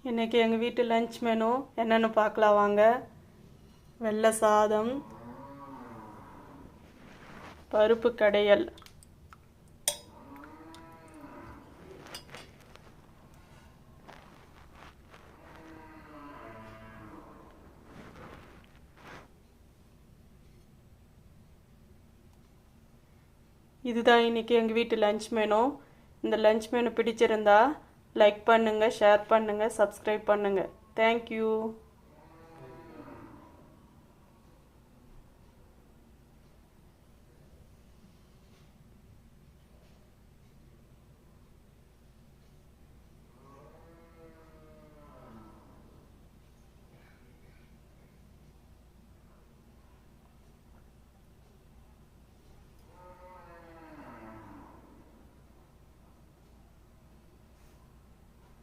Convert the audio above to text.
இன்றைக்கி எங்கள் வீட்டு லஞ்ச் மெனு என்னென்னு பார்க்கலாம் வாங்க. வெள்ளை சாதம், பருப்பு கடையல், இதுதான் இன்றைக்கி எங்கள் வீட்டு லஞ்ச் மெனு. இந்த லஞ்ச் மெனு பிடிச்சிருந்தா லைக் பண்ணுங்கள், ஷேர் பண்ணுங்கள், சப்ஸ்கிரைப் பண்ணுங்கள். தேங்க்யூ.